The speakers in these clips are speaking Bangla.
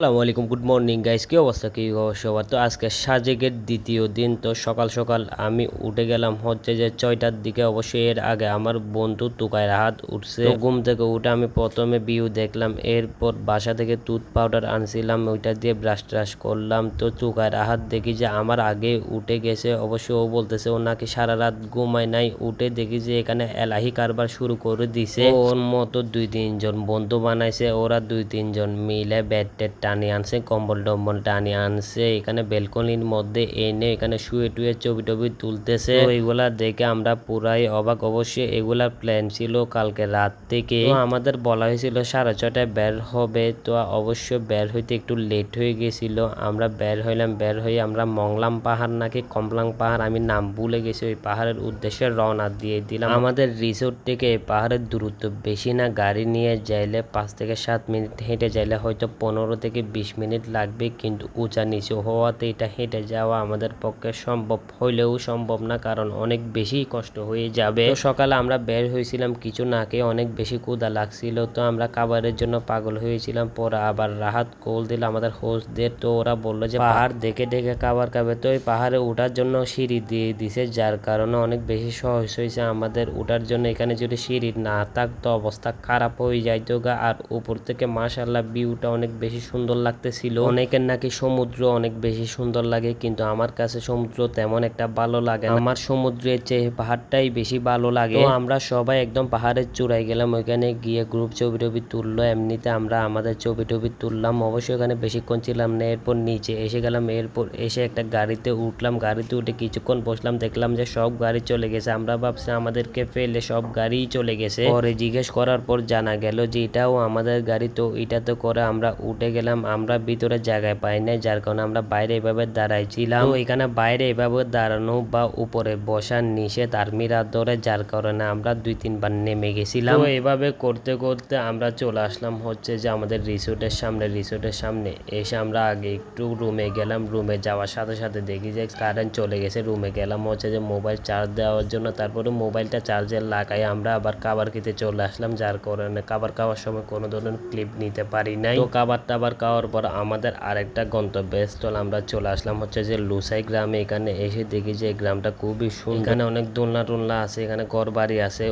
আসসালামু আলাইকুম, গুড মর্নিং গাইস। কি অবস্থা, কি খবর সবার? তো আজকে সাজেকের দ্বিতীয় দিন। তো সকাল সকাল আমি উঠে গেলাম হচ্ছে যে 6টার দিকে। অবশ্যই এর আগে আমার বন্ধু তুকায়ের হাত উঠছে। তো ঘুম থেকে উঠে আমি প্রথমে ভিউ দেখলাম, এরপর বাসা থেকে টুথ পাউডার আনছিলাম, ওইটা দিয়ে ব্রাশ ট্রাশ করলাম। তো তুকায়ের হাত দেখি যে আমার আগে উঠে গেছে। অবশ্য ও বলতেছে ও নাকি সারা রাত ঘুমায় নাই। উঠে দেখি যে এখানে এলাহি কারবার শুরু করে দিছে। ওর মতো 2-3 জন বন্ধু বানাইছে। ওরা 2-3 জন মিলে বেড টেড টানি আনছে, কম্বল টম্বল টানি আনছে। এখানে বেলকনির মধ্যে এনে এখানে শুয়ে টুয়ে ছবি টবি তুলতেছে। তো এগুলা দেখে আমরা পুরাই অবাক। অবশ্যই এগুলা প্ল্যান ছিল কালকে রাত থেকে। তো আমাদের বলা হয়েছিল 6:30টায় বের হবে। তো অবশ্য বের হইতে একটু লেট হয়ে গেছিল। আমরা বের হইলাম, বের হয়ে আমরা মংলাম পাহাড় নাকি কমলাং পাহাড়, আমি নাম ভুলে গেছি, ওই পাহাড়ের উদ্দেশ্যে রওনা দিয়ে দিলাম। আমাদের রিসোর্ট থেকে পাহাড়ের দূরত্ব বেশি না, গাড়ি নিয়ে যাইলে 5 থেকে 7 মিনিট, হেঁটে যাইলে হয়তো 15 থেকে 20 মিনিট লাগবে। কিন্তু উঁচা নিচু হওয়াতে এটা হেঁটে যাওয়া আমাদের পক্ষে সম্ভব হইলেও সম্ভব না, কারণ অনেক বেশি কষ্ট হয়ে যাবে। তো সকালে আমরা বের হয়েছিলাম কিছু না খেয়ে, অনেক বেশি ক্ষুধা লাগছিল। তো আমরা খাবারের জন্য পাগল হয়েছিলাম। পরে আবার রাহাত কল দিল আমাদের হোস্টদের। তো ওরা বললো যে পাহাড় দেখে দেখে খাবার খাবে। তো এই পাহাড়ে ওঠার জন্য সিঁড়ি দিয়ে দিছে, যার কারণে অনেক বেশি সহজ হয়েছে আমাদের ওঠার জন্য। এখানে যদি সিঁড়ি না থাকতো অবস্থা খারাপ হয়ে যাইতো গা। আর উপর থেকে মাশাআল্লাহ ভিউটা অনেক বেশি সুন্দর লাগতেছিল। অনেকের নাকি সমুদ্র অনেক বেশি সুন্দর লাগে, কিন্তু আমার কাছে সমুদ্র তেমন একটা ভালো লাগে না। আমার সমুদ্রের চেয়ে পাহাড়টাই বেশি ভালো লাগে। তো আমরা সবাই একদম পাহাড়ের চূড়ায় গেলাম, ওইখানে গিয়ে গ্রুপ ছবি টবি তুললো। এমনিতে আমরা আমাদের ছবি টবি তুললাম। অবশ্যই ওখানে বেশিক্ষণ ছিলাম না, এরপর নিচে এসে গেলাম। এরপর এসে একটা গাড়িতে উঠলাম, গাড়িতে উঠে কিছুক্ষণ বসলাম, দেখলাম যে সব গাড়ি চলে গেছে। আমরা ভাবছি আমাদেরকে ফেলে সব গাড়িই চলে গেছে। পরে জিজ্ঞেস করার পর জানা গেল যে এটাও আমাদের গাড়ি। তো এটাতে করে আমরা উঠে গেলাম। আমরা ভিতরে জায়গায় পাই নাই, যার কারণে আমরা বাইরে এভাবে দাঁড়াইছিলাম। তো এখানে বাইরে এভাবে দাঁড়ানো বা উপরে বসার নিষেধ আর্মিরা ধরে, যার কারণে আমরা 2-3 বার নেমে গেছিলাম। তো এভাবে করতে করতে আমরা চলে আসলাম হচ্ছে যে আমাদের রিসোর্টের সামনে। রিসোর্টের সামনে এসে আমরা আগে একটু রুমে গেলাম। রুমে যাওয়ার সাথে সাথে দেখি যে কারেন্ট চলে গেছে। রুমে গেলাম হচ্ছে যে মোবাইল চার্জ দেওয়ার জন্য। তারপরে মোবাইলটা চার্জে লাগাই আমরা আবার খাবার খেতে চলে আসলাম, যার কারণে খাবার খাওয়ার সময় কোনো ধরনের ক্লিপ নিতে পারি নাই। তো খাবার টাবার খাওয়ার পর আমাদের আরেকটা গন্তব্যস্থল আমরা চলে আসলাম হচ্ছে যে লুসাই গ্রামে। এখানে এসে দেখি যে গ্রামটা খুবই সুন্দর। এখানে অনেক দোলনা টোলনা আছে, এখানে ঘর বাড়ি আছে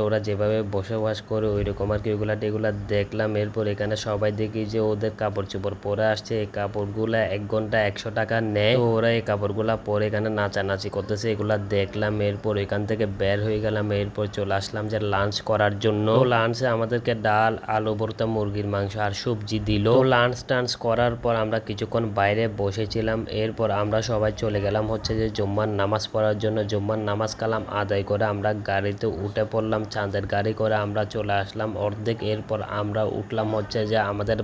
ওরা যেভাবে বসবাস করে ওই রকম আর কি, ওইগুলা দেখলাম। এরপর এখানে সবাই দেখি যে ওদের কাপড় চোপড় পরে আসছে। এই কাপড়গুলা 1 ঘন্টা 100 টাকা নেয়। তো ওরা এই কাপড়গুলা পরে এখানে নাচানাচি করতেছে, এগুলা দেখলাম। এরপর এখান থেকে বের হয়ে গেলাম। এরপর চলে আসলাম যে লাঞ্চ করার জন্য। লাঞ্চে আমাদেরকে ডাল, আলু ভর্তা, মুরগির মাংস আর সবজি দিল। তো লাঞ্চ টাঞ্চ করার পর আমরা কিছুক্ষণ বাইরে বসেছিলাম। এরপর আমরা সবাই চলে গেলাম হচ্ছে যে জুম্মার নামাজ পড়ার জন্য। জুম্মার নামাজ কালাম আদায় করে আমরা গাড়িতে উঠে পড়লাম, চাঁদের গাড়ি করে আমরা চলে আসলাম অর্ধেক। এরপর আমরা উঠলাম হচ্ছে যে আমাদের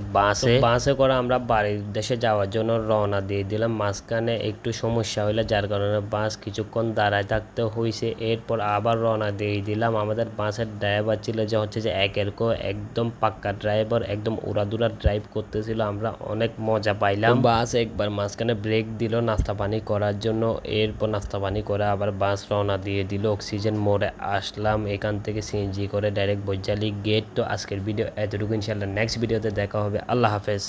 বাসে করে আমরা বাড়ির দেশে যাওয়ার জন্য রওনা দিয়ে দিলাম। মাঝখানে একটু সমস্যা হইলে, যার কারণে বাস কিছুক্ষণ দাঁড়ায় থাকতে হয়েছে। এরপর আবার রওনা দিয়ে দিলাম। আমাদের বাসের ড্রাইভার ছিল যে হচ্ছে যে একদম পাক্কা ড্রাইভার, একদম উড়াদুরা ড্রাইভ করতেছিল। আমরা অনেক মজা পাইলাম। বাস একবার মাঝখানে ব্রেক দিল নাস্তা পানি করার জন্য। এরপর নাস্তা পানি করে আবার বাস রওনা দিয়ে দিল। অক্সিজেন মোড়ে আসলাম, এখান থেকে সিএনজি করে ডাইরেক্ট বৈজালি গেট। তো আজকের ভিডিও এতটুকু, ইনশাআল্লাহ নেক্সট ভিডিওতে দেখা হবে। আল্লাহ হাফেজ।